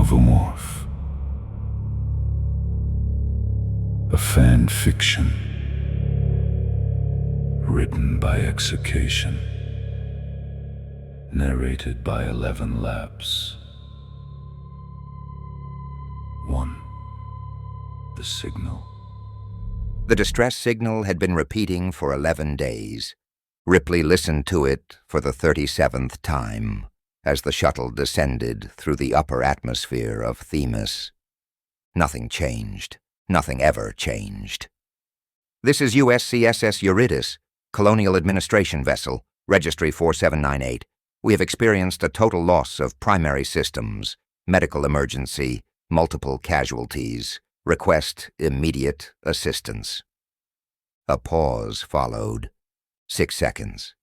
Ovomorph, a fan fiction written by eXecatiOn, narrated by ElevenLabs. 1. The signal. The distress signal had been repeating for 11 days. Ripley listened to it for the 37th time as the shuttle descended through the upper atmosphere of Themis. Nothing changed. Nothing ever changed. "This is USCSS Eurydice, Colonial Administration Vessel, Registry 4798. We have experienced a total loss of primary systems, medical emergency, multiple casualties. Request immediate assistance." A pause followed. 6 seconds.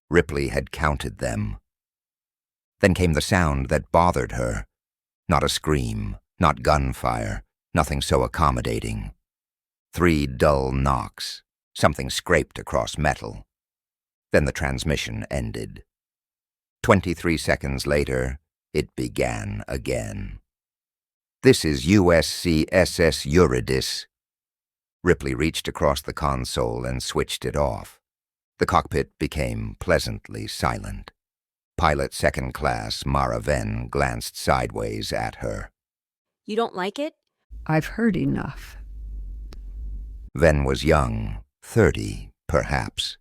Ripley had counted them. Then came the sound that bothered her. Not a scream, not gunfire, nothing so accommodating. 3 dull knocks. Something scraped across metal. Then the transmission ended. 23 seconds later, it began again. "This is USCSS Eurydice." Ripley reached across the console and switched it off. The cockpit became pleasantly silent. Pilot Second Class Mara Venn glanced sideways at her. "You don't like it?" "I've heard enough." Venn was young, 30, perhaps.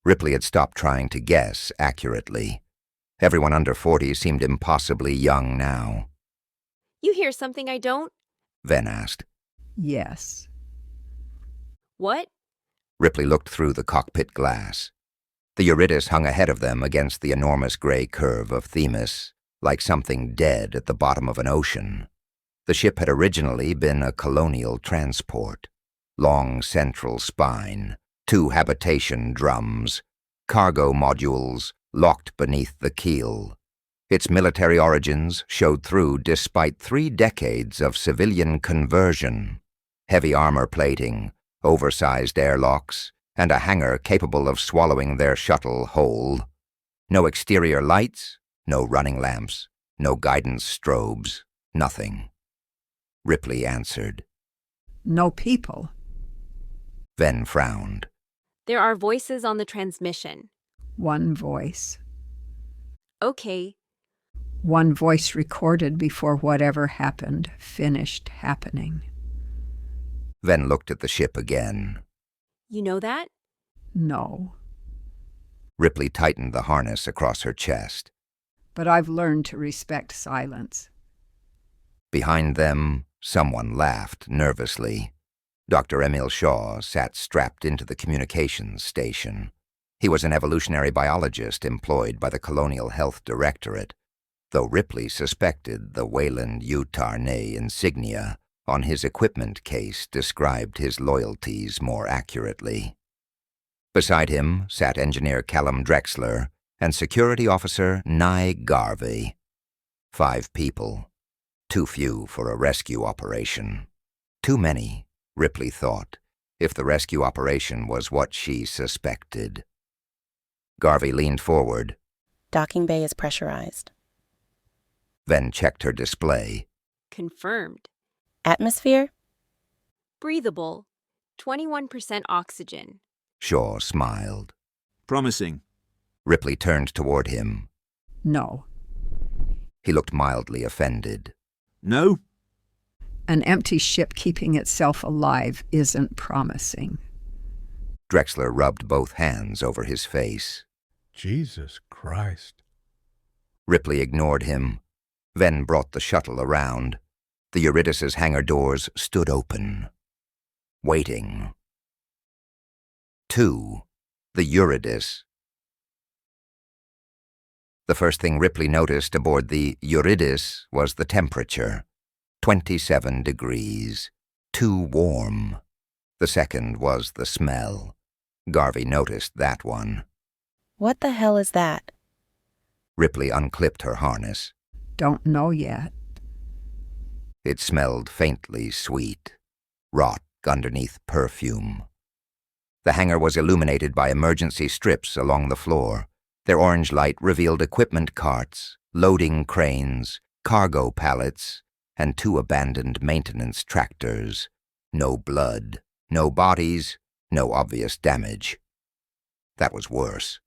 Ripley had stopped trying to guess accurately. Everyone under 40 seemed impossibly young now. "You hear something I don't?" Venn asked. "Yes." "What?" Ripley looked through the cockpit glass. The Eurydice hung ahead of them against the enormous gray curve of Themis, like something dead at the bottom of an ocean. The ship had originally been a colonial transport. Long central spine, 2 habitation drums, cargo modules locked beneath the keel. Its military origins showed through despite 3 decades of civilian conversion. Heavy armor plating, oversized airlocks, and a hangar capable of swallowing their shuttle whole. No exterior lights, no running lamps, no guidance strobes, nothing. Ripley answered. "No people." Venn frowned. "There are voices on the transmission." "One voice." "Okay." "One voice recorded before whatever happened finished happening." Venn looked at the ship again. "You know that?" "No. Ripley tightened the harness across her chest. But I've learned to respect silence." Behind them, someone laughed nervously. Dr. Emil Shaw sat strapped into the communications station. He was an evolutionary biologist employed by the Colonial Health Directorate, though Ripley suspected the Wayland Utarnay insignia on his equipment case described his loyalties more accurately. Beside him sat engineer Callum Drexler and security officer Nye Garvey. 5 people. Too few for a rescue operation. Too many, Ripley thought, if the rescue operation was what she suspected. Garvey leaned forward. "Docking bay is pressurized." Then checked her display. "Confirmed." "Atmosphere?" "Breathable. 21% oxygen." Shaw smiled. "Promising." Ripley turned toward him. "No." He looked mildly offended. "No?" "An empty ship keeping itself alive isn't promising." Drexler rubbed both hands over his face. Jesus Christ. Ripley ignored him. Venn brought the shuttle around. The Eurydice's hangar doors stood open. Waiting. 2. The Eurydice. The first thing Ripley noticed aboard the Eurydice was the temperature. 27 degrees. Too warm. The second was the smell. Garvey noticed that one. "What the hell is that?" Ripley unclipped her harness. "Don't know yet." It smelled faintly sweet. Rot underneath perfume. The hangar was illuminated by emergency strips along the floor. Their orange light revealed equipment carts, loading cranes, cargo pallets, and 2 abandoned maintenance tractors. No blood, no bodies, no obvious damage. That was worse.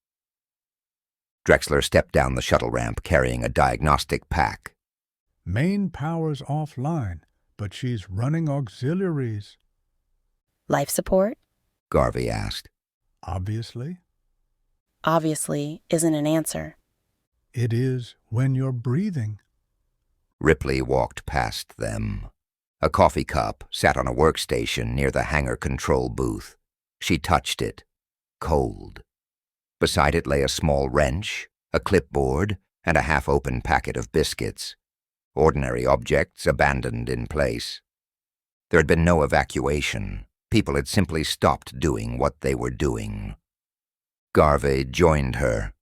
Drexler stepped down the shuttle ramp carrying a diagnostic pack. Main power's offline, but she's running auxiliaries. Life support? Garvey asked. Obviously. Obviously isn't an answer. It is when you're breathing. Ripley walked past them. A coffee cup sat on a workstation near the hangar control booth. She touched it. Cold. Beside it lay a small wrench, a clipboard, and a half-open packet of biscuits. Ordinary objects abandoned in place. There had been no evacuation. People had simply stopped doing what they were doing. Garvey joined her.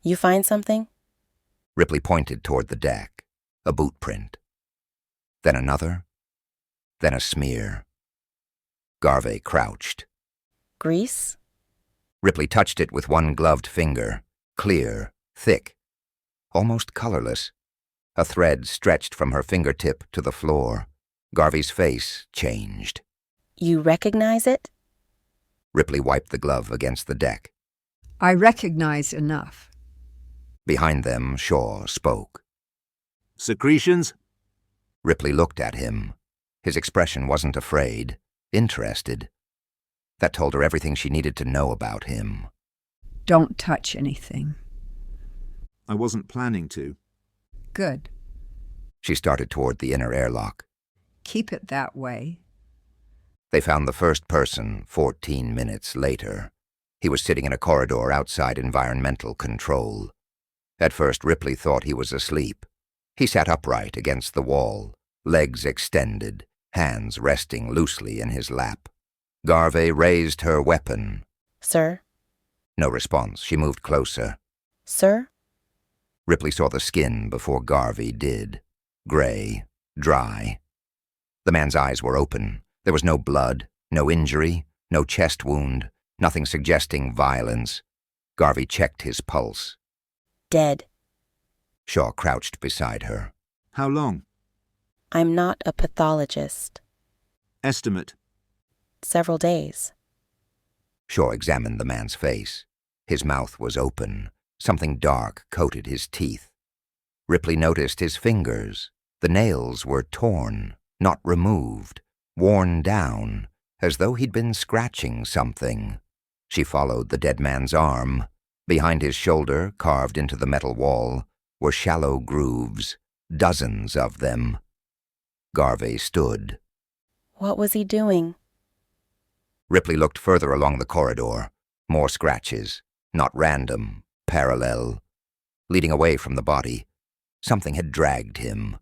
You find something? Ripley pointed toward the deck. A boot print. Then another. Then a smear. Garvey crouched. Grease? Ripley touched it with one gloved finger. Clear, thick, almost colorless. A thread stretched from her fingertip to the floor. Garvey's face changed. You recognize it? Ripley wiped the glove against the deck. I recognize enough. Behind them, Shaw spoke. Secretions? Ripley looked at him. His expression wasn't afraid, interested. That told her everything she needed to know about him. Don't touch anything. I wasn't planning to. Good. She started toward the inner airlock. Keep it that way. They found the first person 14 minutes later. He was sitting in a corridor outside environmental control. At first, Ripley thought he was asleep. He sat upright against the wall, legs extended, hands resting loosely in his lap. Garvey raised her weapon. Sir? No response. She moved closer. Sir? Ripley saw the skin before Garvey did. Gray, dry. The man's eyes were open. There was no blood, no injury, no chest wound, nothing suggesting violence. Garvey checked his pulse. Dead. Shaw crouched beside her. How long? I'm not a pathologist. Estimate. Several days. Shaw examined the man's face. His mouth was open. Something dark coated his teeth. Ripley noticed his fingers. The nails were torn, not removed, worn down, as though he'd been scratching something. She followed the dead man's arm. Behind his shoulder, carved into the metal wall, were shallow grooves, dozens of them. Garvey stood. What was he doing? Ripley looked further along the corridor. More scratches, not random, parallel. Leading away from the body, something had dragged him,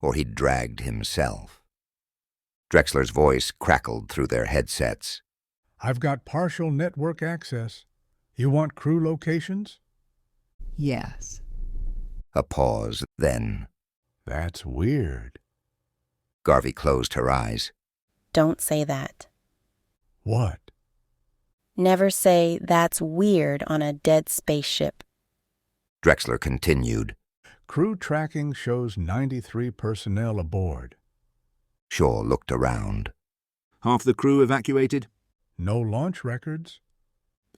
or he'd dragged himself. Drexler's voice crackled through their headsets. I've got partial network access. You want crew locations? Yes. A pause, then. That's weird. Garvey closed her eyes. Don't say that. What? Never say that's weird on a dead spaceship. Drexler continued. Crew tracking shows 93 personnel aboard. Shaw looked around. Half the crew evacuated? No launch records.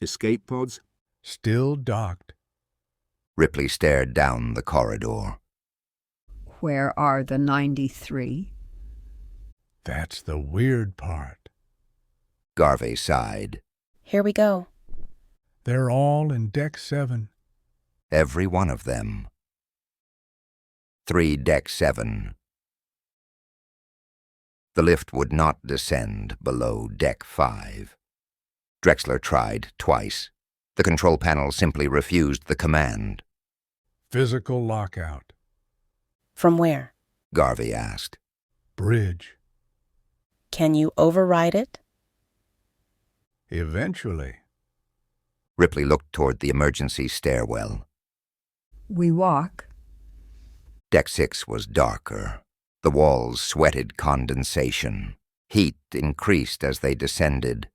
Escape pods? Still docked. Ripley stared down the corridor. Where are the 93? That's the weird part. Garvey sighed. Here we go. They're all in Deck 7. Every one of them. 3 Deck 7. The lift would not descend below Deck 5. Drexler tried twice. The control panel simply refused the command. Physical lockout. From where? Garvey asked. Bridge. Can you override it? Eventually. Ripley looked toward the emergency stairwell. We walk. Deck 6 was darker. The walls sweated condensation. Heat increased as they descended.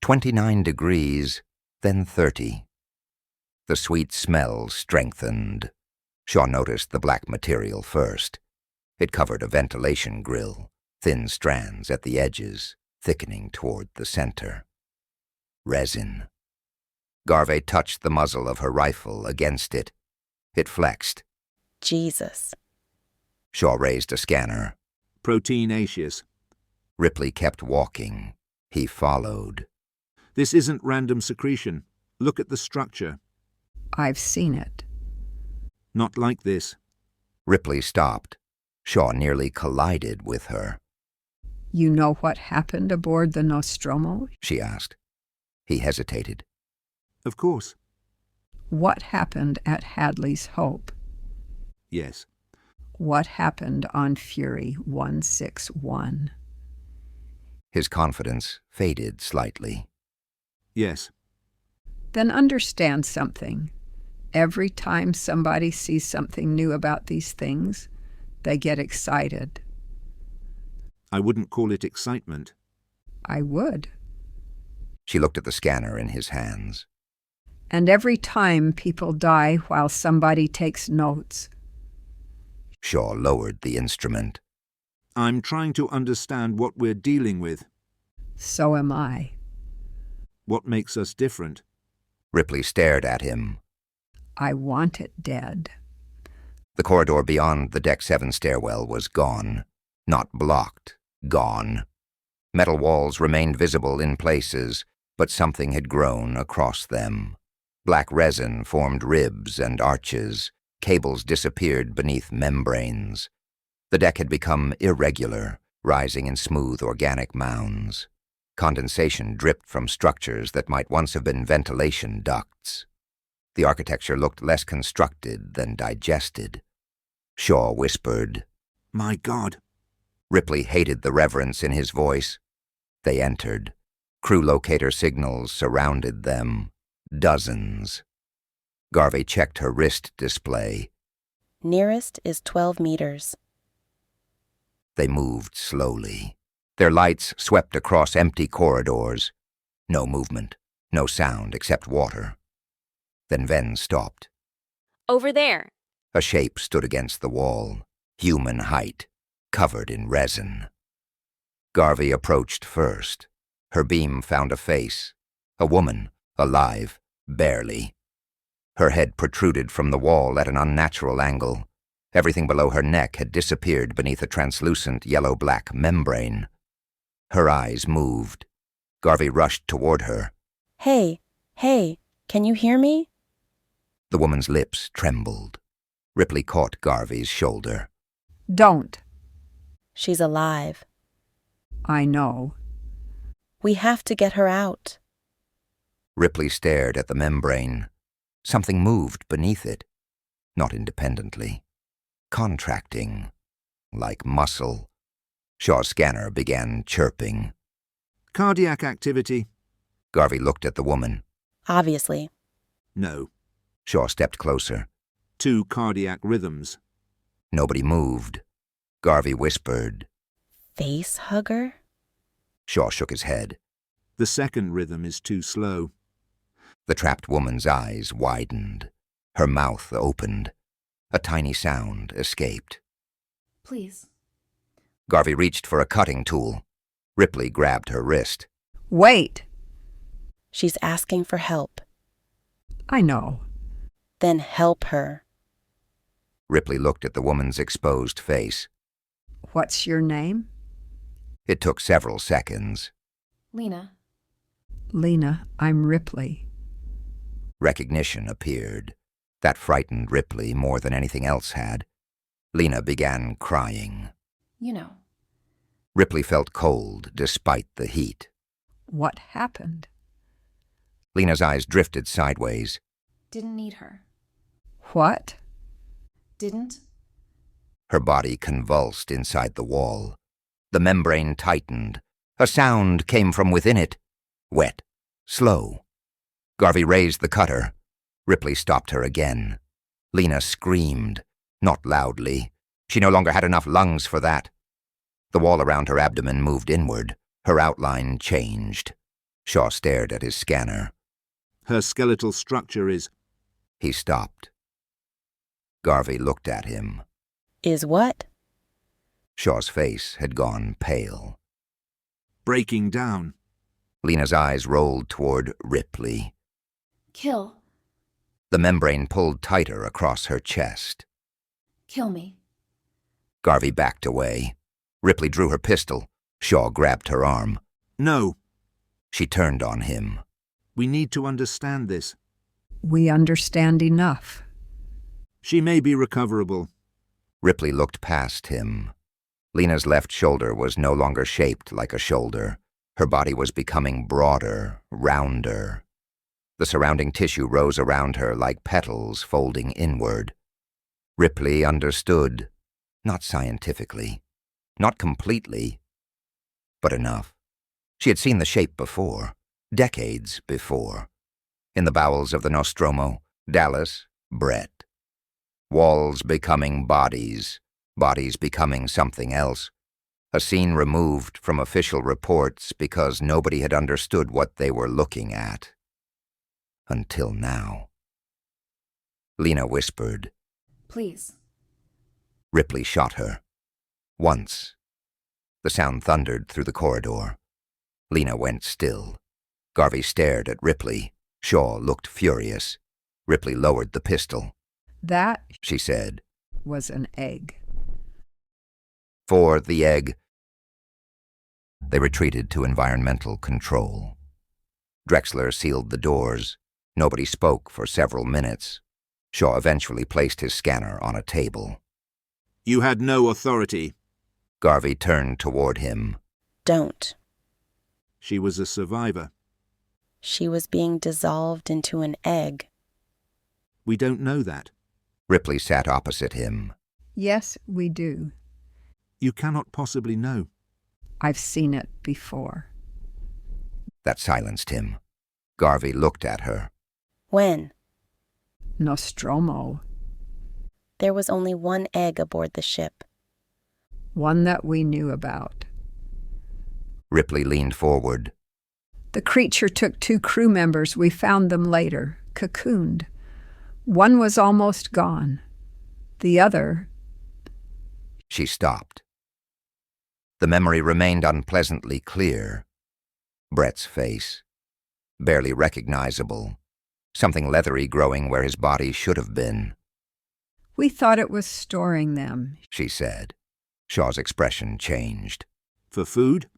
29 degrees, then 30. The sweet smell strengthened. Shaw noticed the black material first. It covered a ventilation grill, thin strands at the edges, thickening toward the center. Resin. Garvey touched the muzzle of her rifle against it. It flexed. Jesus. Shaw raised a scanner. Proteinaceous. Ripley kept walking. He followed. This isn't random secretion. Look at the structure. I've seen it. Not like this. Ripley stopped. Shaw nearly collided with her. You know what happened aboard the Nostromo? She asked. He hesitated. Of course. What happened at Hadley's Hope? Yes. What happened on Fury 161? His confidence faded slightly. Yes. Then understand something. Every time somebody sees something new about these things, they get excited. I wouldn't call it excitement. I would. She looked at the scanner in his hands. And every time people die while somebody takes notes. Shaw lowered the instrument. I'm trying to understand what we're dealing with. So am I. What makes us different? Ripley stared at him. I want it dead. The corridor beyond the Deck 7 stairwell was gone. Not blocked. Gone. Metal walls remained visible in places, but something had grown across them. Black resin formed ribs and arches. Cables disappeared beneath membranes. The deck had become irregular, rising in smooth organic mounds. Condensation dripped from structures that might once have been ventilation ducts. The architecture looked less constructed than digested. Shaw whispered. My God. Ripley hated the reverence in his voice. They entered. Crew locator signals surrounded them. Dozens. Garvey checked her wrist display. Nearest is 12 meters. They moved slowly. Their lights swept across empty corridors. No movement, no sound except water. Then Ven stopped. Over there. A shape stood against the wall, human height, covered in resin. Garvey approached first. Her beam found a face. A woman, alive, barely. Her head protruded from the wall at an unnatural angle. Everything below her neck had disappeared beneath a translucent yellow-black membrane. Her eyes moved. Garvey rushed toward her. Hey, can you hear me? The woman's lips trembled. Ripley caught Garvey's shoulder. Don't. She's alive. I know. We have to get her out. Ripley stared at the membrane. Something moved beneath it. Not independently. Contracting. Like muscle. Shaw's scanner began chirping. Cardiac activity? Garvey looked at the woman. Obviously. No. Shaw stepped closer. 2 cardiac rhythms. Nobody moved. Garvey whispered. Face hugger? Shaw shook his head. The second rhythm is too slow. The trapped woman's eyes widened. Her mouth opened. A tiny sound escaped. Please. Garvey reached for a cutting tool. Ripley grabbed her wrist. Wait. She's asking for help. I know. Then help her. Ripley looked at the woman's exposed face. What's your name? It took several seconds. Lena. Lena, I'm Ripley. Recognition appeared. That frightened Ripley more than anything else had. Lena began crying. You know. Ripley felt cold despite the heat. What happened? Lena's eyes drifted sideways. Didn't need her. What? Didn't? Her body convulsed inside the wall. The membrane tightened. A sound came from within it. Wet. Slow. Garvey raised the cutter. Ripley stopped her again. Lena screamed. Not loudly. She no longer had enough lungs for that. The wall around her abdomen moved inward. Her outline changed. Shaw stared at his scanner. Her skeletal structure is... He stopped. Garvey looked at him. Is what? Shaw's face had gone pale. Breaking down. Lena's eyes rolled toward Ripley. Kill. The membrane pulled tighter across her chest. Kill me. Garvey backed away. Ripley drew her pistol. Shaw grabbed her arm. No. She turned on him. We need to understand this. We understand enough. She may be recoverable. Ripley looked past him. Lena's left shoulder was no longer shaped like a shoulder. Her body was becoming broader, rounder. The surrounding tissue rose around her like petals folding inward. Ripley understood, not scientifically, not completely, but enough. She had seen the shape before, decades before. In the bowels of the Nostromo, Dallas, Brett. Walls becoming bodies, bodies becoming something else. A scene removed from official reports because nobody had understood what they were looking at. Until now. Lena whispered. Please. Ripley shot her. Once. The sound thundered through the corridor. Lena went still. Garvey stared at Ripley. Shaw looked furious. Ripley lowered the pistol. That, She said. was an egg. For the egg. They retreated to environmental control. Drexler sealed the doors. Nobody spoke for several minutes. Shaw eventually placed his scanner on a table. You had no authority. Garvey turned toward him. Don't. She was a survivor. She was being dissolved into an egg. We don't know that. Ripley sat opposite him. Yes, we do. You cannot possibly know. I've seen it before. That silenced him. Garvey looked at her. When? Nostromo. There was only one egg aboard the ship. One that we knew about. Ripley leaned forward. The creature took 2 crew members. We found them later, cocooned. One was almost gone. The other... She stopped. The memory remained unpleasantly clear. Brett's face. Barely recognizable. Something leathery growing where his body should have been. We thought it was storing them. She said. Shaw's expression changed. For food?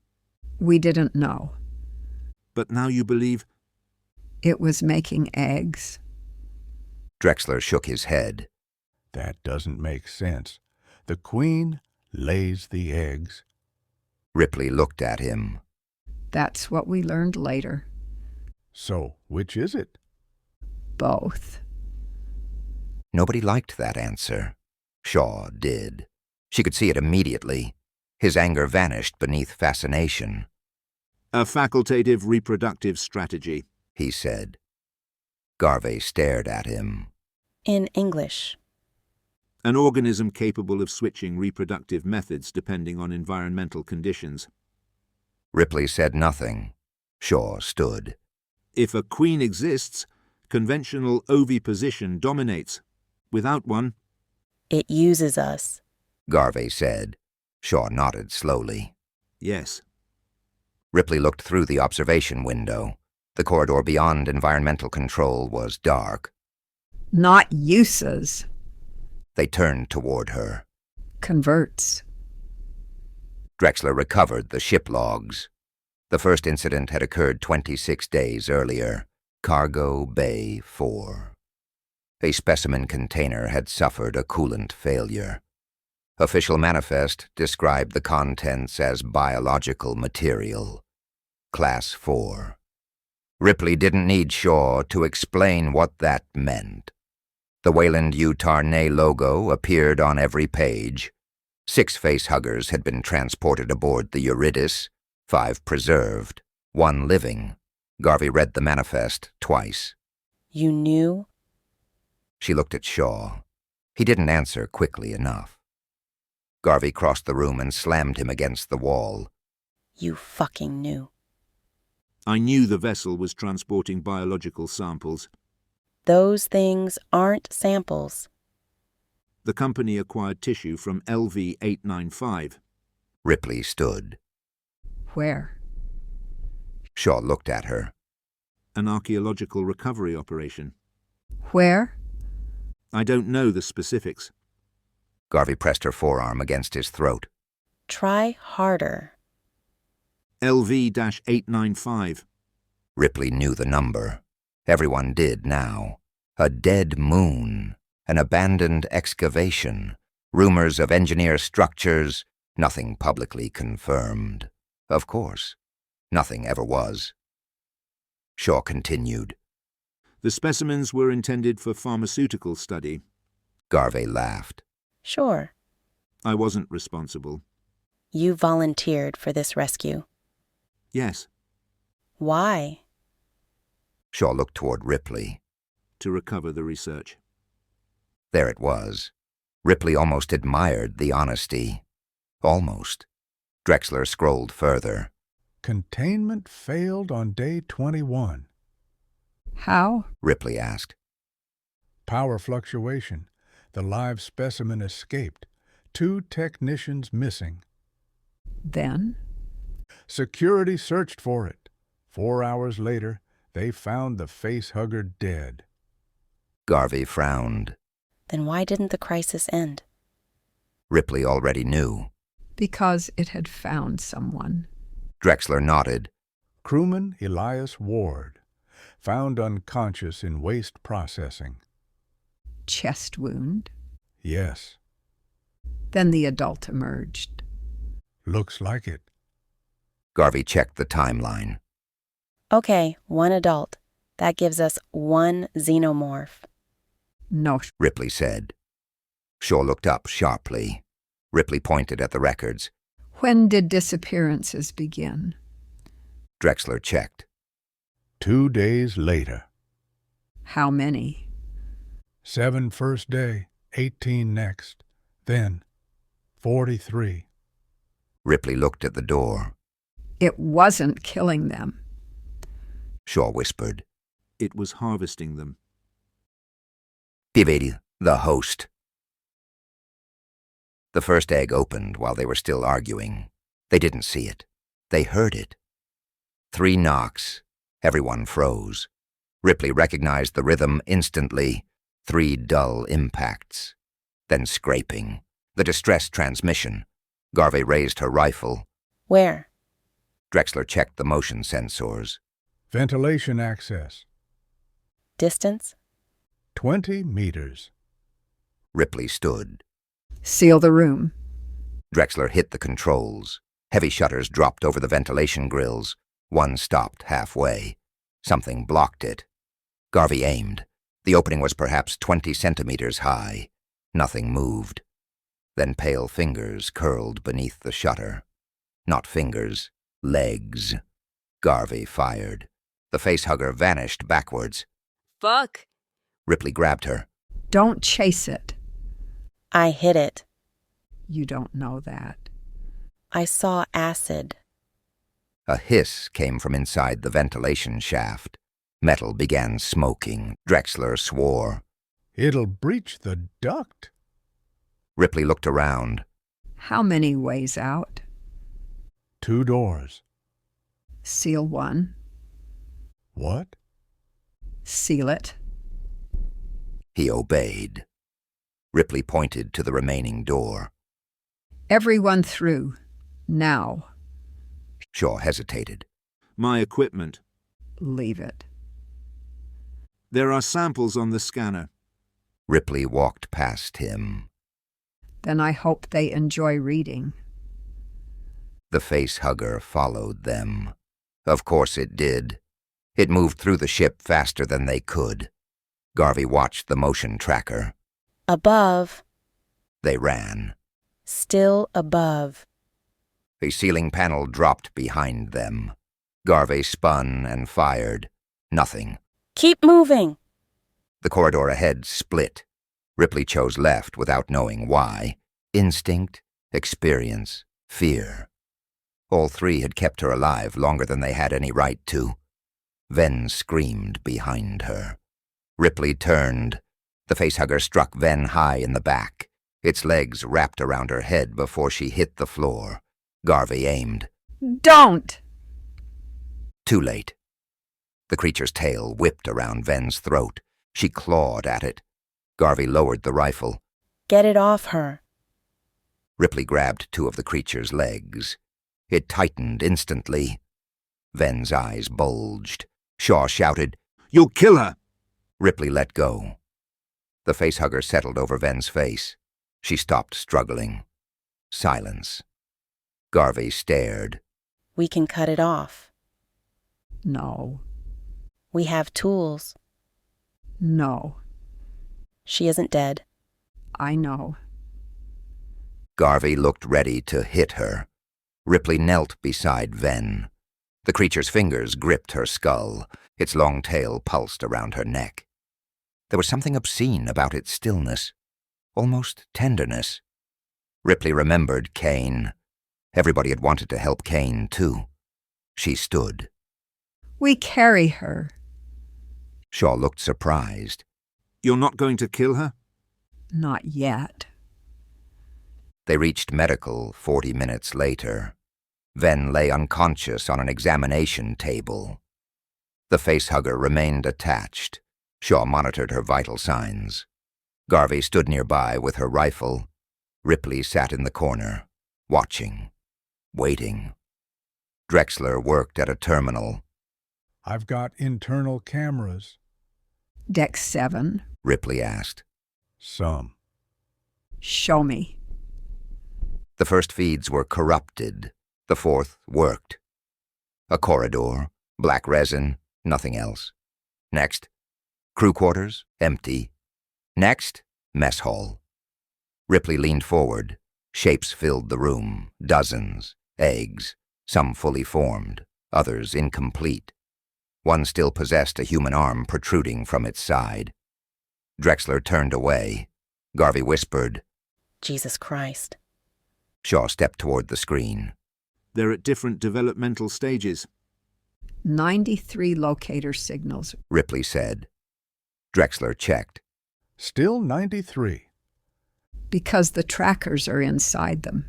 We didn't know. But now you believe... It was making eggs. Drexler shook his head. That doesn't make sense. The queen lays the eggs. Ripley looked at him. That's what we learned later. So, which is it? Both. Nobody liked that answer. Shaw did. She could see it immediately. His anger vanished beneath fascination. A facultative reproductive strategy. He said. Garvey stared at him. In English. An organism capable of switching reproductive methods depending on environmental conditions. Ripley said nothing. Shaw stood. If a queen exists, conventional oviposition dominates. Without one... It uses us. Garvey said. Shaw nodded slowly. Yes. Ripley looked through the observation window. The corridor beyond environmental control was dark. Not uses. They turned toward her. Converts. Drexler recovered the ship logs. The first incident had occurred 26 days earlier. Cargo Bay 4. A specimen container had suffered a coolant failure. Official manifest described the contents as biological material. Class 4. Ripley didn't need Shaw to explain what that meant. The Wayland U. Tarnay logo appeared on every page. 6 facehuggers had been transported aboard the Eurydice, 5 preserved, 1 living. Garvey read the manifest twice. You knew? She looked at Shaw. He didn't answer quickly enough. Garvey crossed the room and slammed him against the wall. You fucking knew. I knew the vessel was transporting biological samples. Those things aren't samples. The company acquired tissue from LV-895. Ripley stood. Where? Shaw looked at her. An archaeological recovery operation. Where? I don't know the specifics. Garvey pressed her forearm against his throat. Try harder. LV-895. Ripley knew the number. Everyone did now. A dead moon, an abandoned excavation, rumors of engineer structures, nothing publicly confirmed. Of course, nothing ever was. Shaw continued. The specimens were intended for pharmaceutical study. Garvey laughed. Sure. I wasn't responsible. You volunteered for this rescue. Yes, Why? Shaw looked toward Ripley. to recover the research. There it was. Ripley almost admired the honesty. Almost. Drexler scrolled further. Containment failed on day 21. How? Ripley asked. Power fluctuation. The live specimen escaped. 2 technicians missing. Then? Security searched for it. 4 hours later, they found the facehugger dead. Garvey frowned. Then why didn't the crisis end? Ripley already knew. Because it had found someone. Drexler nodded. Crewman Elias Ward, found unconscious in waste processing. Chest wound. Yes, Then the adult emerged. looks like it. Garvey checked the timeline. Okay, 1 adult. That gives us 1 xenomorph. No, Ripley said. Shaw looked up sharply. Ripley pointed at the records. when did disappearances begin? Drexler checked. 2 days later. How many? 7 first day, 18 next. Then 43. Ripley looked at the door. It wasn't killing them. Shaw whispered. It was harvesting them. Pivedi, the host. The first egg opened while they were still arguing. They didn't see it. They heard it. 3 knocks. Everyone froze. Ripley recognized the rhythm instantly. 3 dull impacts. Then scraping. The distress transmission. Garvey raised her rifle. Where? Drexler checked the motion sensors. Ventilation access. Distance? 20 meters. Ripley stood. Seal the room. Drexler hit the controls. Heavy shutters dropped over the ventilation grills. One stopped halfway. Something blocked it. Garvey aimed. The opening was perhaps 20 centimeters high. Nothing moved. Then pale fingers curled beneath the shutter. Not fingers, legs. Garvey fired. The facehugger vanished backwards. Fuck. Ripley grabbed her. Don't chase it. I hit it. You don't know that. I saw acid. A hiss came from inside the ventilation shaft. Metal began smoking. Drexler swore. It'll breach the duct. Ripley looked around. How many ways out? 2 doors. Seal one. What? Seal it. He obeyed. Ripley pointed to the remaining door. Everyone through. Now. Shaw hesitated. My equipment. Leave it. There are samples on the scanner. Ripley walked past him. Then I hope they enjoy reading. The facehugger followed them. Of course it did. It moved through the ship faster than they could. Garvey watched the motion tracker. Above. They ran. Still above. A ceiling panel dropped behind them. Garvey spun and fired. Nothing. Keep moving. The corridor ahead split. Ripley chose left without knowing why. Instinct, experience, fear. All 3 had kept her alive longer than they had any right to. Ven screamed behind her. Ripley turned. The facehugger struck Ven high in the back. Its legs wrapped around her head before she hit the floor. Garvey aimed. Don't! Too late. The creature's tail whipped around Ven's throat. She clawed at it. Garvey lowered the rifle. Get it off her. Ripley grabbed two of the creature's legs. It tightened instantly. Ven's eyes bulged. Shaw shouted, "You'll kill her!" Ripley let go. The facehugger settled over Ven's face. She stopped struggling. Silence. Garvey stared. We can cut it off. No. We have tools. No. She isn't dead. I know. Garvey looked ready to hit her. Ripley knelt beside Ven. The creature's fingers gripped her skull. Its long tail pulsed around her neck. There was something obscene about its stillness, almost tenderness. Ripley remembered Kane. Everybody had wanted to help Kane, too. She stood. We carry her. Shaw looked surprised. "You're not going to kill her?" Not yet. They reached medical 40 minutes later. Ven lay unconscious on an examination table. The facehugger remained attached. Shaw monitored her vital signs. Garvey stood nearby with her rifle. Ripley sat in the corner, watching, waiting. Drexler worked at a terminal. I've got internal cameras. Deck 7. Ripley asked. Some. Show me. The first feeds were corrupted. The fourth worked. A corridor, black resin, nothing else. Next, crew quarters, empty. Next, mess hall. Ripley leaned forward. Shapes filled the room, dozens, eggs, some fully formed, others incomplete. One still possessed a human arm protruding from its side. Drexler turned away. Garvey whispered. Jesus Christ. Shaw stepped toward the screen. They're at different developmental stages. 93 locator signals. Ripley said. Drexler checked. Still 93. Because the trackers are inside them.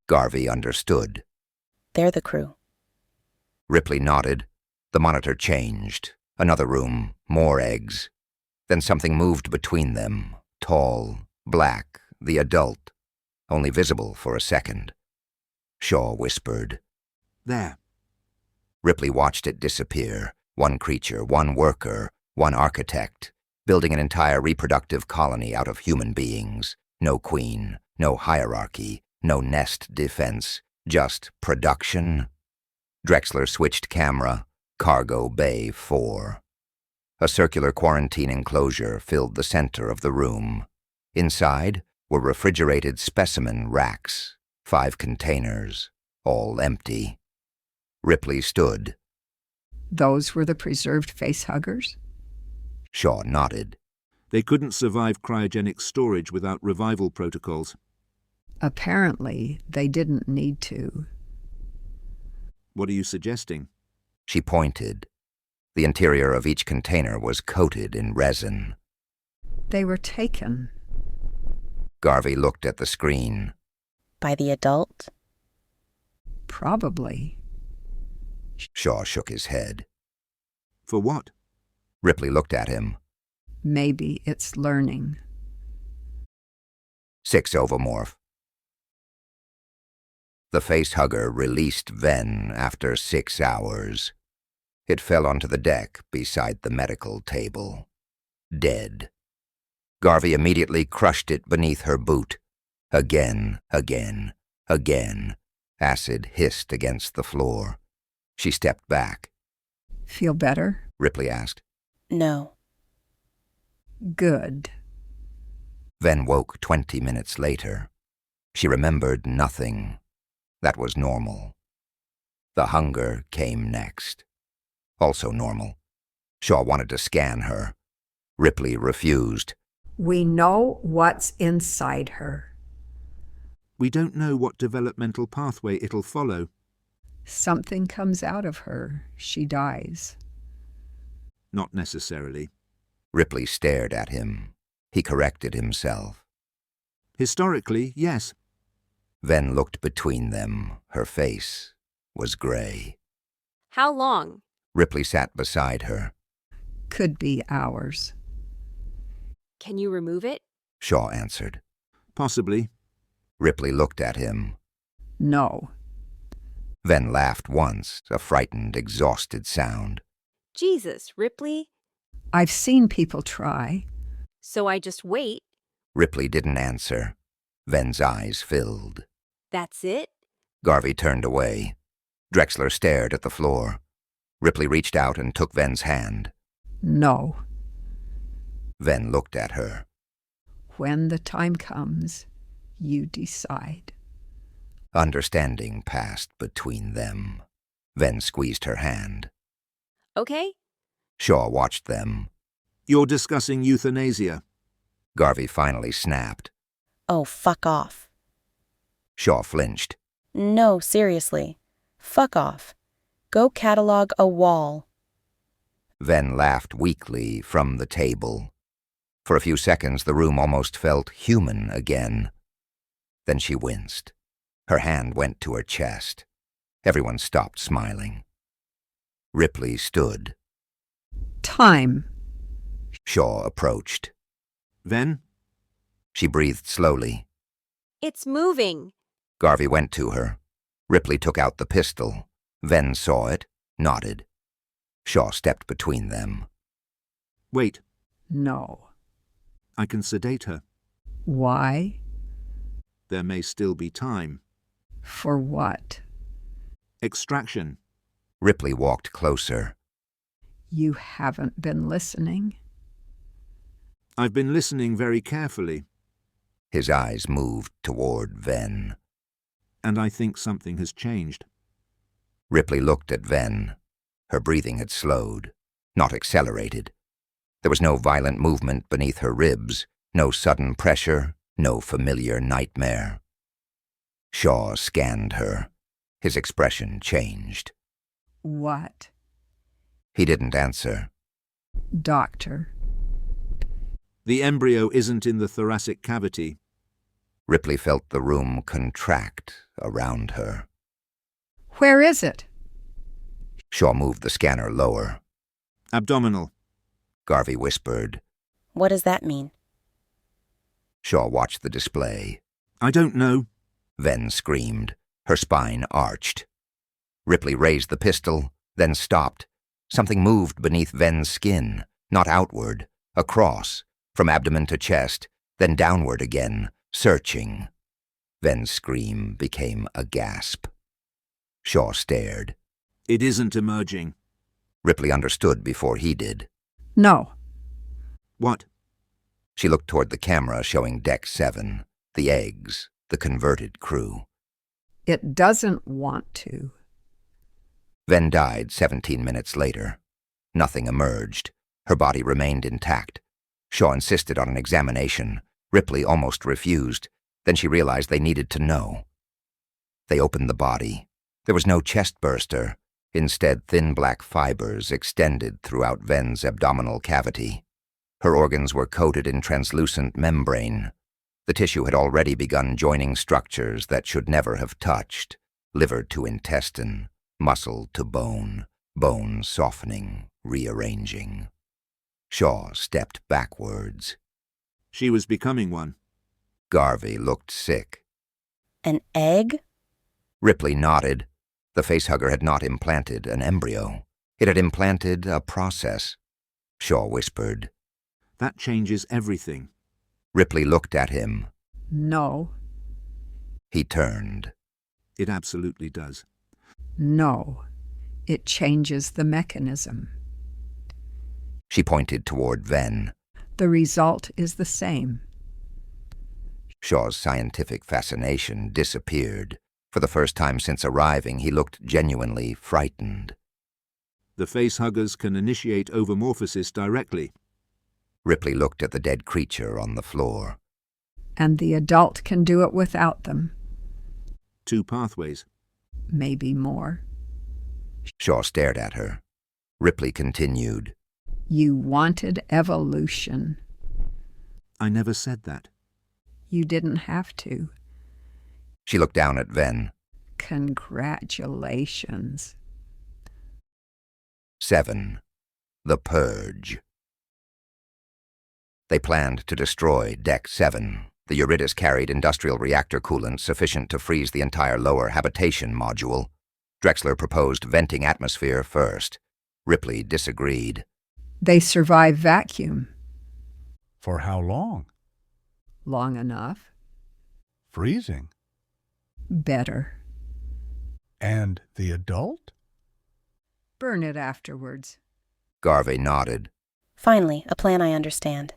Garvey understood. They're the crew. Ripley nodded. The monitor changed. Another room, more eggs. Then something moved between them. Tall, black, the adult. Only visible for a second. Shaw whispered. There. Ripley watched it disappear. One creature, one worker, one architect, building an entire reproductive colony out of human beings. No queen, no hierarchy, no nest defense, just production. Drexler switched camera. Cargo Bay 4. A circular quarantine enclosure filled the center of the room. Inside were refrigerated specimen racks, 5 containers, all empty. Ripley stood. Those were the preserved facehuggers? Shaw nodded. They couldn't survive cryogenic storage without revival protocols. Apparently, they didn't need to. What are you suggesting? She pointed. The interior of each container was coated in resin. They were taken. Garvey looked at the screen. By the adult? Probably. Shaw shook his head. For what? Ripley looked at him. Maybe it's learning. 6 Ovomorph. The facehugger released Ven after 6 hours. It fell onto the deck beside the medical table. Dead. Garvey immediately crushed it beneath her boot. Again, again, again. Acid hissed against the floor. She stepped back. Feel better? Ripley asked. No. Good. Ven woke 20 minutes later. She remembered nothing. That was normal. The hunger came next. Also normal. Shaw wanted to scan her. Ripley refused. We know what's inside her. We don't know what developmental pathway it'll follow. Something comes out of her. She dies. Not necessarily. Ripley stared at him. He corrected himself. Historically, yes. Ven looked between them. Her face was gray. How long? Ripley sat beside her. Could be hours. Can you remove it? Shaw answered. Possibly. Ripley looked at him. No. Ven laughed once, a frightened, exhausted sound. Jesus, Ripley. I've seen people try. So I just wait. Ripley didn't answer. Ven's eyes filled. That's it? Garvey turned away. Drexler stared at the floor. Ripley reached out and took Ven's hand. No. Ven looked at her. When the time comes, you decide. Understanding passed between them. Ven squeezed her hand. Okay. Shaw watched them. You're discussing euthanasia. Garvey finally snapped. Oh, fuck off. Shaw flinched. No, seriously. Fuck off. Go catalog a wall. Ven laughed weakly from the table. For a few seconds, the room almost felt human again. Then she winced. Her hand went to her chest. Everyone stopped smiling. Ripley stood. Time. Shaw approached. Ven? She breathed slowly. It's moving. Garvey went to her. Ripley took out the pistol. Ven saw it, nodded. Shaw stepped between them. Wait. No. I can sedate her. Why? There may still be time. For what? Extraction. Ripley walked closer. You haven't been listening. I've been listening very carefully, His eyes moved toward Ven. and I think something has changed. Ripley looked at Ven. Her breathing had slowed, not accelerated. There was no violent movement beneath her ribs, no sudden pressure, no familiar nightmare. Shaw scanned her. His expression changed. What? He didn't answer. Doctor. The embryo isn't in the thoracic cavity. Ripley felt the room contract around her. Where is it? Shaw moved the scanner lower. Abdominal. Garvey whispered. What does that mean? Shaw watched the display. I don't know. Ven screamed. Her spine arched. Ripley raised the pistol, then stopped. Something moved beneath Ven's skin, not outward, across, from abdomen to chest, then downward again, searching. Ven's scream became a gasp. Shaw stared. It isn't emerging. Ripley understood before he did. No. What? She looked toward the camera showing Deck 7, the eggs, the converted crew. It doesn't want to. Ven died 17 minutes later. Nothing emerged. Her body remained intact. Shaw insisted on an examination. Ripley almost refused. Then she realized they needed to know. They opened the body. There was no chest burster. Instead, thin black fibers extended throughout Ven's abdominal cavity. Her organs were coated in translucent membrane. The tissue had already begun joining structures that should never have touched, liver to intestine, muscle to bone, bone softening, rearranging. Shaw stepped backwards. She was becoming one. Garvey looked sick. An egg? Ripley nodded. The facehugger had not implanted an embryo. It had implanted a process. Shaw whispered. That changes everything. Ripley looked at him. No. He turned. It absolutely does. No. It changes the mechanism. She pointed toward Ven. The result is the same. Shaw's scientific fascination disappeared. For the first time since arriving, he looked genuinely frightened. The facehuggers can initiate ovomorphosis directly. Ripley looked at the dead creature on the floor. And the adult can do it without them. 2 pathways. Maybe more. Shaw stared at her. Ripley continued. You wanted evolution. I never said that. You didn't have to. She looked down at Ven. Congratulations. 7. The Purge. They planned to destroy Deck 7. The Eurydice carried industrial reactor coolant sufficient to freeze the entire lower habitation module. Drexler proposed venting atmosphere first. Ripley disagreed. They survive vacuum. For how long? Long enough. Freezing. Better. And the adult? Burn it afterwards. Garvey nodded. Finally, a plan I understand.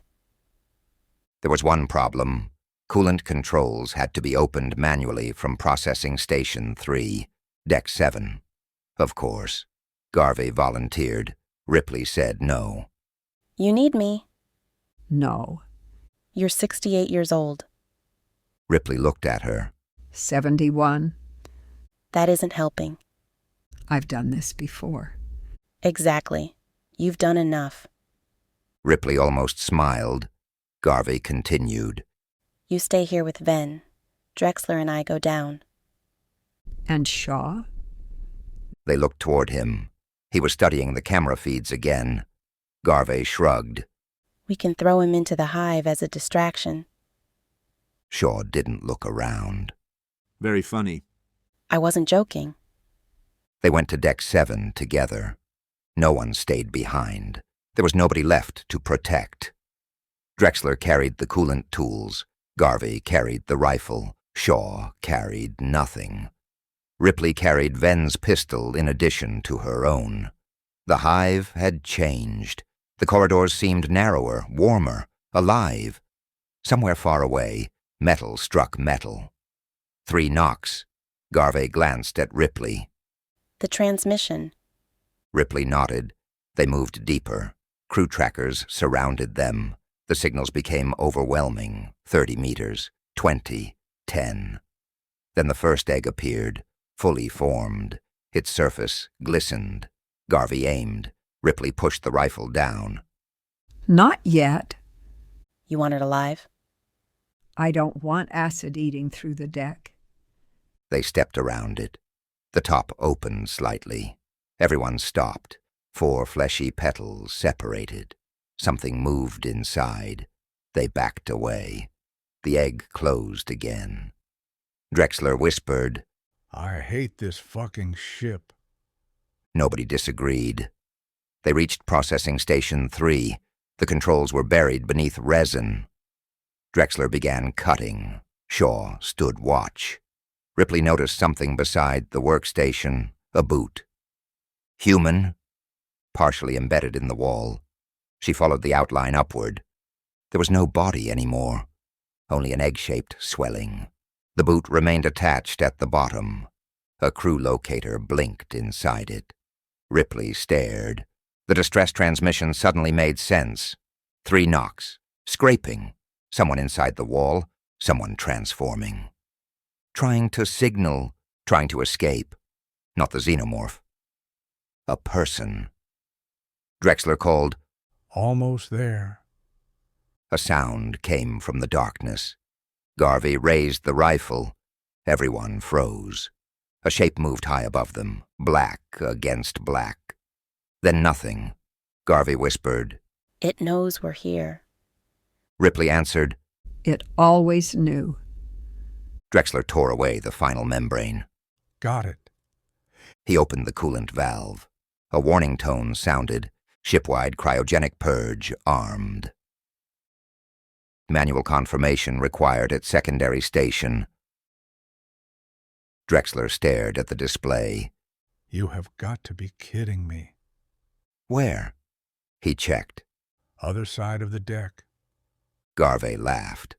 There was one problem. Coolant controls had to be opened manually from Processing Station 3, Deck 7. Of course. Garvey volunteered. Ripley said no. You need me. No. You're 68 years old. Ripley looked at her. 71. That isn't helping. I've done this before. Exactly. You've done enough. Ripley almost smiled. Garvey continued. You stay here with Ven. Drexler and I go down. And Shaw? They looked toward him. He was studying the camera feeds again. Garvey shrugged. We can throw him into the hive as a distraction. Shaw didn't look around. Very funny. I wasn't joking. They went to Deck 7 together. No one stayed behind. There was nobody left to protect. Drexler carried the coolant tools. Garvey carried the rifle. Shaw carried nothing. Ripley carried Ven's pistol in addition to her own. The hive had changed. The corridors seemed narrower, warmer, alive. Somewhere far away, metal struck metal. 3 knocks. Garvey glanced at Ripley. The transmission. Ripley nodded. They moved deeper. Crew trackers surrounded them. The signals became overwhelming. 30 meters, 20, 10. Then the first egg appeared, fully formed. Its surface glistened. Garvey aimed. Ripley pushed the rifle down. Not yet. You want it alive? I don't want acid eating through the deck. They stepped around it. The top opened slightly. Everyone stopped. 4 fleshy petals separated. Something moved inside. They backed away. The egg closed again. Drexler whispered, I hate this fucking ship. Nobody disagreed. They reached Processing Station 3. The controls were buried beneath resin. Drexler began cutting. Shaw stood watch. Ripley noticed something beside the workstation, a boot. Human, partially embedded in the wall. She followed the outline upward. There was no body anymore, only an egg-shaped swelling. The boot remained attached at the bottom. A crew locator blinked inside it. Ripley stared. The distress transmission suddenly made sense. 3 knocks. Scraping. Someone inside the wall. Someone transforming. Trying to signal. Trying to escape. Not the xenomorph. A person. Drexler called, Almost there. A sound came from the darkness. Garvey raised the rifle. Everyone froze. A shape moved high above them, black against black. Then nothing. Garvey whispered. It knows we're here. Ripley answered. It always knew. Drexler tore away the final membrane. Got it. He opened the coolant valve. A warning tone sounded. Shipwide cryogenic purge armed. Manual confirmation required at secondary station. Drexler stared at the display. You have got to be kidding me. Where? He checked. Other side of the deck. Garvey laughed.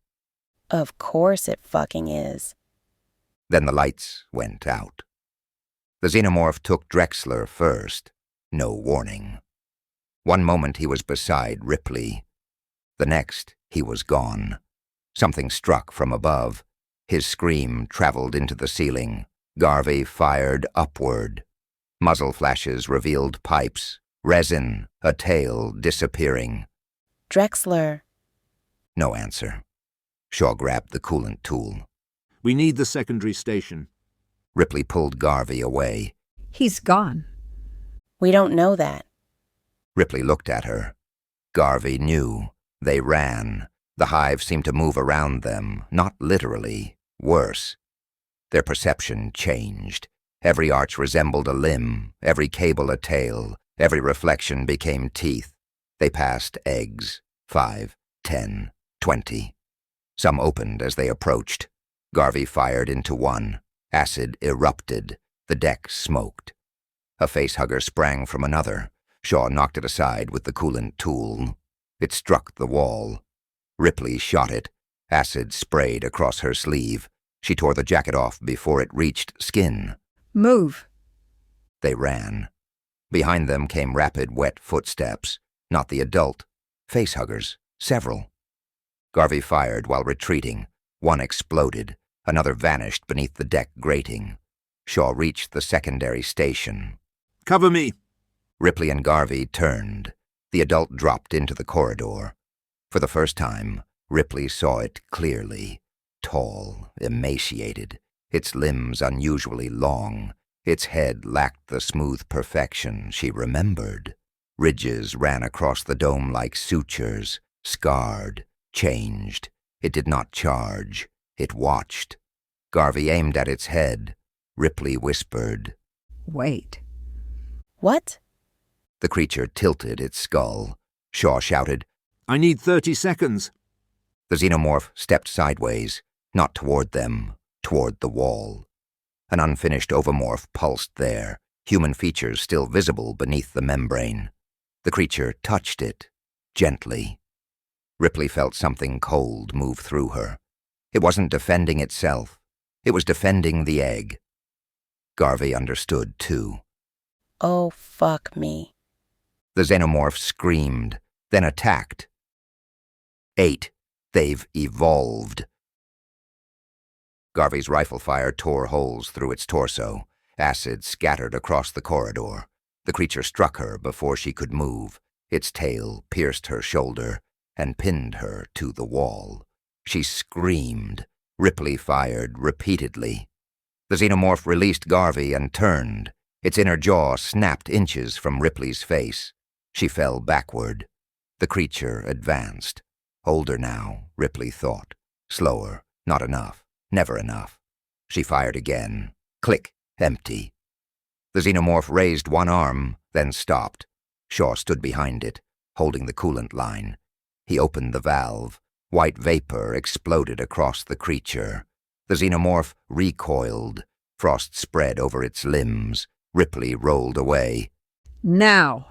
Of course it fucking is. Then the lights went out. The xenomorph took Drexler first. No warning. One moment he was beside Ripley. The next he was gone. Something struck from above. His scream traveled into the ceiling. Garvey fired upward. Muzzle flashes revealed pipes, resin, a tail disappearing. Drexler. No answer. Shaw grabbed the coolant tool. We need the secondary station. Ripley pulled Garvey away. He's gone. We don't know that. Ripley looked at her. Garvey knew. They ran. The hive seemed to move around them, not literally. Worse. Their perception changed. Every arch resembled a limb, every cable a tail, every reflection became teeth. They passed eggs. 5, 10, 20. Some opened as they approached. Garvey fired into one. Acid erupted. The deck smoked. A facehugger sprang from another. Shaw knocked it aside with the coolant tool. It struck the wall. Ripley shot it. Acid sprayed across her sleeve. She tore the jacket off before it reached skin. Move. They ran. Behind them came rapid, wet footsteps. Not the adult. Facehuggers. Several. Garvey fired while retreating. One exploded. Another vanished beneath the deck grating. Shaw reached the secondary station. Cover me! Ripley and Garvey turned. The adult dropped into the corridor. For the first time, Ripley saw it clearly. Tall, emaciated, its limbs unusually long. Its head lacked the smooth perfection she remembered. Ridges ran across the dome like sutures, scarred, changed. It did not charge. It watched. Garvey aimed at its head. Ripley whispered. Wait. What? The creature tilted its skull. Shaw shouted, I need 30 seconds. The xenomorph stepped sideways, not toward them, toward the wall. An unfinished ovomorph pulsed there, human features still visible beneath the membrane. The creature touched it, gently. Ripley felt something cold move through her. It wasn't defending itself. It was defending the egg. Garvey understood, too. Oh, fuck me. The xenomorph screamed, then attacked. 8. They've evolved. Garvey's rifle fire tore holes through its torso. Acid scattered across the corridor. The creature struck her before she could move. Its tail pierced her shoulder and pinned her to the wall. She screamed. Ripley fired repeatedly. The xenomorph released Garvey and turned. Its inner jaw snapped inches from Ripley's face. She fell backward. The creature advanced. Older now, Ripley thought. Slower. Not enough. Never enough. She fired again. Click. Empty. The xenomorph raised one arm, then stopped. Shaw stood behind it, holding the coolant line. He opened the valve. White vapor exploded across the creature. The xenomorph recoiled. Frost spread over its limbs. Ripley rolled away. Now.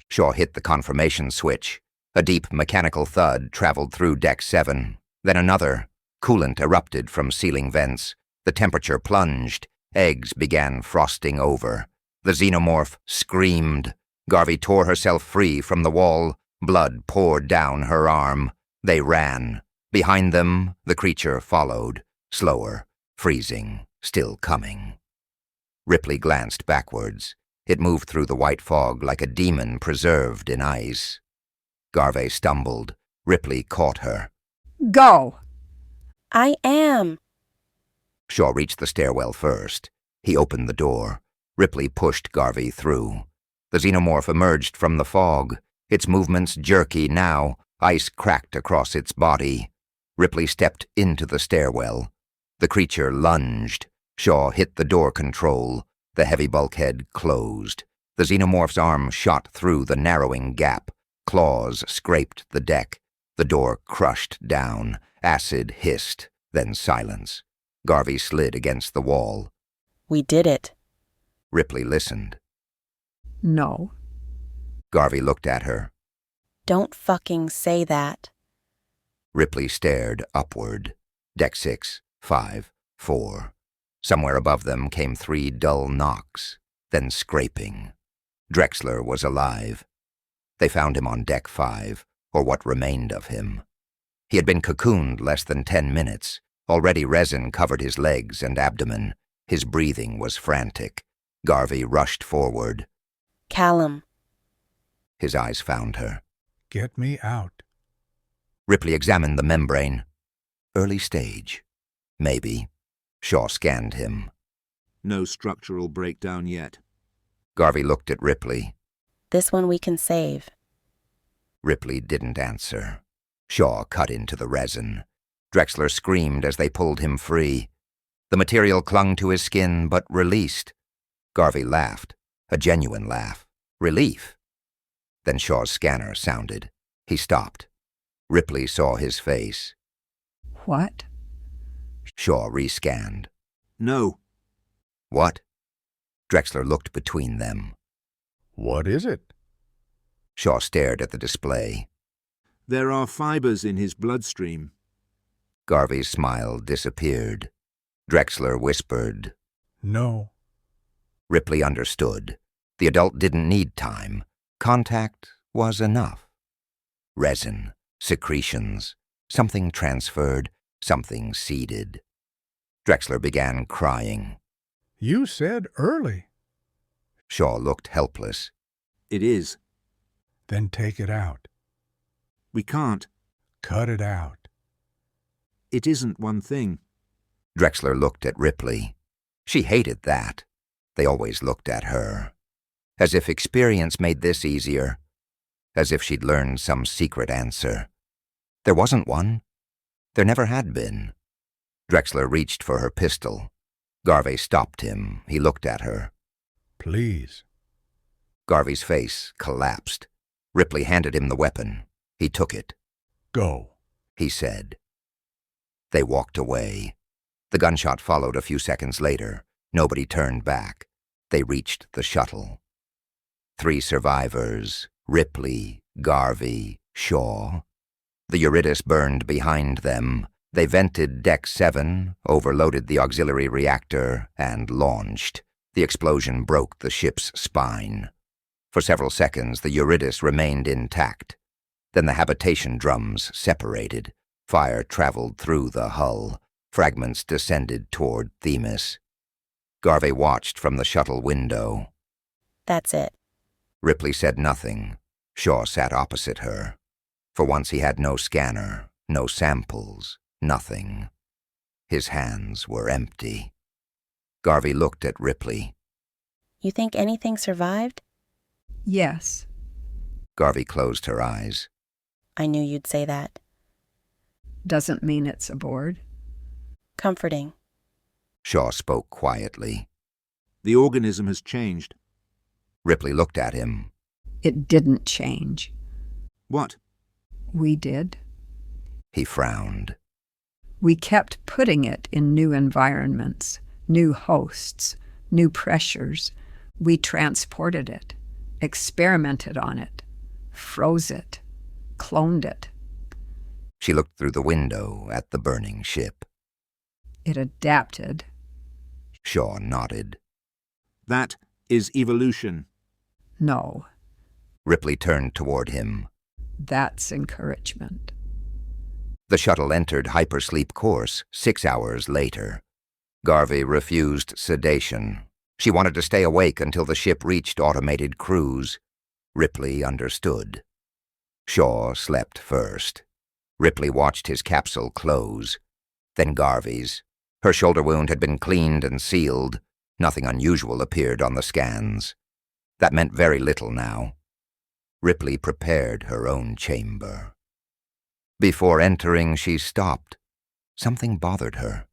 Shaw hit the confirmation switch. A deep mechanical thud traveled through Deck 7. Then another. Coolant erupted from ceiling vents. The temperature plunged. Eggs began frosting over. The xenomorph screamed. Garvey tore herself free from the wall. Blood poured down her arm. They ran. Behind them, the creature followed. Slower. Freezing. Still coming. Ripley glanced backwards. It moved through the white fog like a demon preserved in ice. Garvey stumbled. Ripley caught her. Go. I am. Shaw reached the stairwell first. He opened the door. Ripley pushed Garvey through. The xenomorph emerged from the fog. Its movements jerky now. Ice cracked across its body. Ripley stepped into the stairwell. The creature lunged. Shaw hit the door control. The heavy bulkhead closed. The xenomorph's arm shot through the narrowing gap. Claws scraped the deck. The door crushed down. Acid hissed, then silence. Garvey slid against the wall. We did it. Ripley listened. No. Garvey looked at her. Don't fucking say that. Ripley stared upward. Deck 6, 5, 4. Somewhere above them came 3 dull knocks, then scraping. Drexler was alive. They found him on Deck 5, or what remained of him. He had been cocooned less than 10 minutes. Already resin covered his legs and abdomen. His breathing was frantic. Garvey rushed forward. Callum. His eyes found her. Get me out. Ripley examined the membrane. Early stage. Maybe. Shaw scanned him. No structural breakdown yet. Garvey looked at Ripley. This one we can save. Ripley didn't answer. Shaw cut into the resin. Drexler screamed as they pulled him free. The material clung to his skin, but released. Garvey laughed, a genuine laugh. Relief. Then Shaw's scanner sounded. He stopped. Ripley saw his face. What? Shaw rescanned. No. What? Drexler looked between them. What is it? Shaw stared at the display. There are fibers in his bloodstream. Garvey's smile disappeared. Drexler whispered. No. Ripley understood. The adult didn't need time. Contact was enough. Resin, secretions, something transferred, something seeded. Drexler began crying. You said early. Shaw looked helpless. It is. Then take it out. We can't. Cut it out. It isn't one thing. Drexler looked at Ripley. She hated that. They always looked at her. As if experience made this easier. As if she'd learned some secret answer. There wasn't one. There never had been. Drexler reached for her pistol. Garvey stopped him. He looked at her. Please. Garvey's face collapsed. Ripley handed him the weapon. He took it. Go. He said. They walked away. The gunshot followed a few seconds later. Nobody turned back. They reached the shuttle. 3 survivors, Ripley, Garvey, Shaw. The Eurydice burned behind them. They vented Deck 7, overloaded the auxiliary reactor, and launched. The explosion broke the ship's spine. For several seconds, the Eurydice remained intact. Then the habitation drums separated. Fire traveled through the hull. Fragments descended toward Themis. Garvey watched from the shuttle window. That's it. Ripley said nothing. Shaw sat opposite her. For once he had no scanner, no samples, nothing. His hands were empty. Garvey looked at Ripley. You think anything survived? Yes. Garvey closed her eyes. I knew you'd say that. Doesn't mean it's aboard. Comforting. Shaw spoke quietly. The organism has changed. Ripley looked at him. It didn't change. What? We did. He frowned. We kept putting it in new environments, new hosts, new pressures. We transported it, experimented on it, froze it, cloned it. She looked through the window at the burning ship. It adapted. Shaw nodded. That is evolution. No, Ripley turned toward him. that's encouragement. The shuttle entered hypersleep course 6 hours later. Garvey refused sedation. She wanted to stay awake until the ship reached automated cruise. Ripley understood. Shaw slept first. Ripley watched his capsule close. Then Garvey's. Her shoulder wound had been cleaned and sealed. Nothing unusual appeared on the scans. That meant very little now. Ripley prepared her own chamber. Before entering, she stopped. Something bothered her.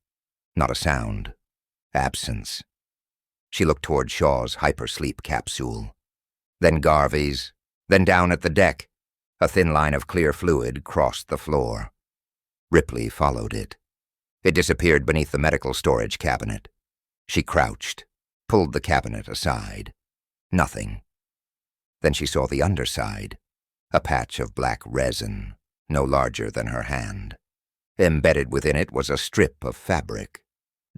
Not a sound. Absence. She looked toward Shaw's hypersleep capsule. Then Garvey's. Then down at the deck. A thin line of clear fluid crossed the floor. Ripley followed it. It disappeared beneath the medical storage cabinet. She crouched, pulled the cabinet aside. Nothing. Then she saw the underside. A patch of black resin, no larger than her hand. Embedded within it was a strip of fabric.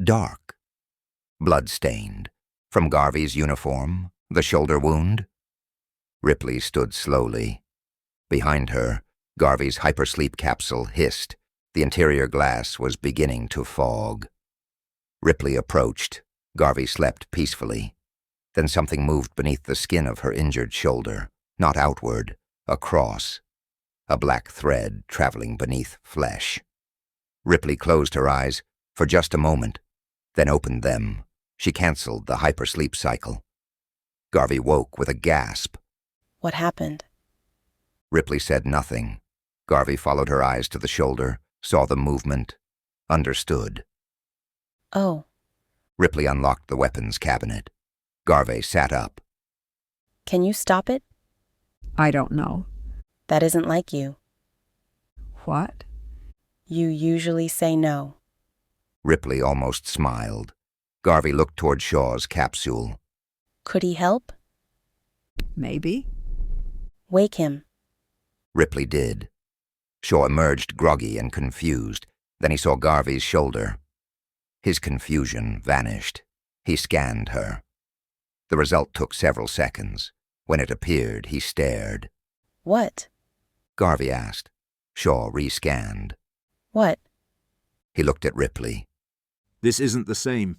Dark. Blood-stained. From Garvey's uniform, the shoulder wound. Ripley stood slowly. Behind her, Garvey's hypersleep capsule hissed. The interior glass was beginning to fog. Ripley approached. Garvey slept peacefully. Then something moved beneath the skin of her injured shoulder, not outward, across. A black thread traveling beneath flesh. Ripley closed her eyes for just a moment, then opened them. She canceled the hypersleep cycle. Garvey woke with a gasp. What happened? Ripley said nothing. Garvey followed her eyes to the shoulder, saw the movement, understood. Oh, Ripley unlocked the weapons cabinet. Garvey sat up. can you stop it? I don't know. That isn't like you. What? You usually say no. Ripley almost smiled. Garvey looked toward Shaw's capsule. Could he help? Maybe. Wake him. Ripley did. Shaw emerged groggy and confused. Then he saw Garvey's shoulder. His confusion vanished. He scanned her. The result took several seconds. When it appeared, he stared. What? Garvey asked. Shaw rescanned. What? He looked at Ripley. This isn't the same.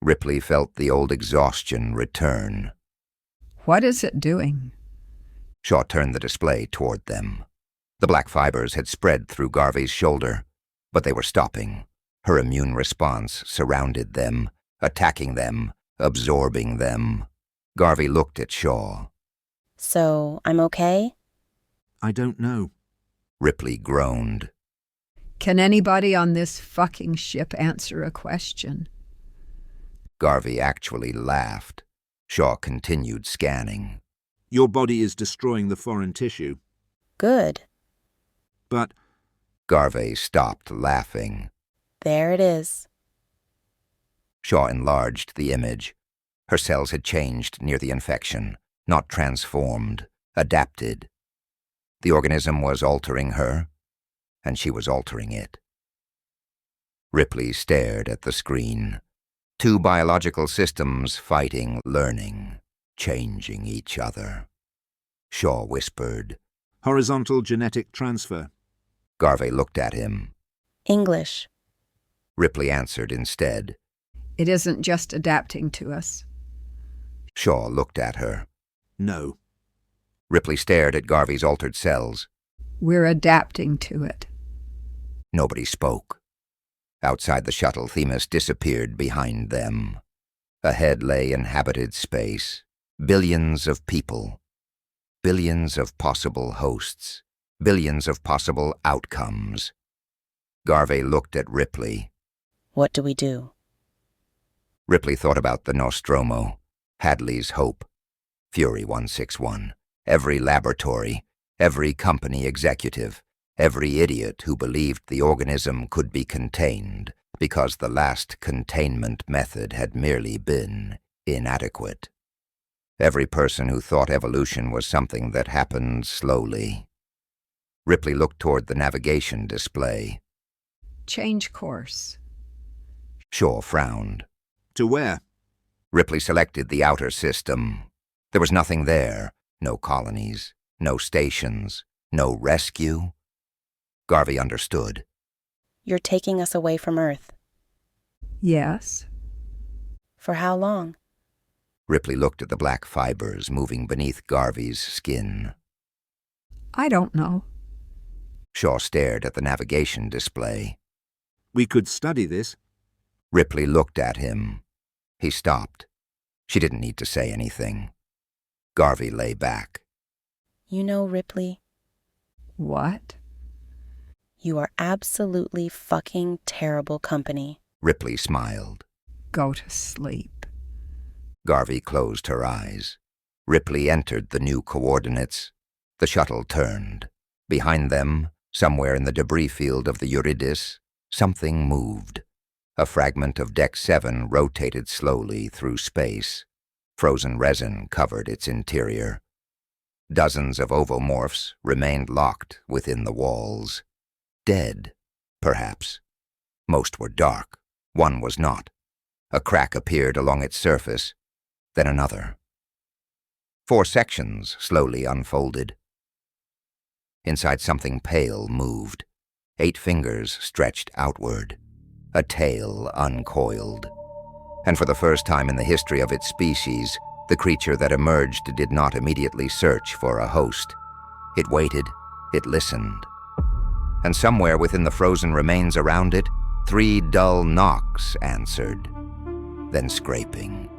Ripley felt the old exhaustion return. What is it doing? Shaw turned the display toward them. The black fibers had spread through Garvey's shoulder, but they were stopping. Her immune response surrounded them, attacking them, absorbing them. Garvey looked at Shaw. So, I'm okay? I don't know. Ripley groaned. Can anybody on this fucking ship answer a question? Garvey actually laughed. Shaw continued scanning. Your body is destroying the foreign tissue. Good. But Garvey stopped laughing. There it is. Shaw enlarged the image. Her cells had changed near the infection, not transformed, adapted. The organism was altering her, and she was altering it. Ripley stared at the screen. Two biological systems fighting, learning, changing each other. Shaw whispered. horizontal genetic transfer. Garvey looked at him. English. Ripley answered instead. It isn't just adapting to us. Shaw looked at her. No. Ripley stared at Garvey's altered cells. We're adapting to it. Nobody spoke. Outside the shuttle, Themis disappeared behind them. Ahead lay inhabited space. Billions of people. Billions of possible hosts. Billions of possible outcomes. Garvey looked at Ripley. What do we do? Ripley thought about the Nostromo, Hadley's Hope, Fury 161, every laboratory, every company executive, every idiot who believed the organism could be contained because the last containment method had merely been inadequate. Every person who thought evolution was something that happened slowly. Ripley looked toward the navigation display. Change course. Shaw frowned. To where? Ripley selected the outer system. There was nothing there. No colonies, no stations, no rescue. Garvey understood. You're taking us away from Earth. Yes. For how long? Ripley looked at the black fibers moving beneath Garvey's skin. I don't know. Shaw stared at the navigation display. We could study this. Ripley looked at him. He stopped. She didn't need to say anything. Garvey lay back. You know, Ripley, What? you are absolutely fucking terrible company. Ripley smiled. Go to sleep. Garvey closed her eyes. Ripley entered the new coordinates. The shuttle turned. Behind them, somewhere in the debris field of the Eurydice, something moved. A fragment of Deck 7 rotated slowly through space. Frozen resin covered its interior. Dozens of ovomorphs remained locked within the walls. Dead, perhaps. Most were dark. One was not. A crack appeared along its surface, then another. 4 sections slowly unfolded. Inside, something pale moved. 8 fingers stretched outward. A tail uncoiled. And for the first time in the history of its species, the creature that emerged did not immediately search for a host. It waited. It listened. and somewhere within the frozen remains around it, 3 dull knocks answered, then scraping.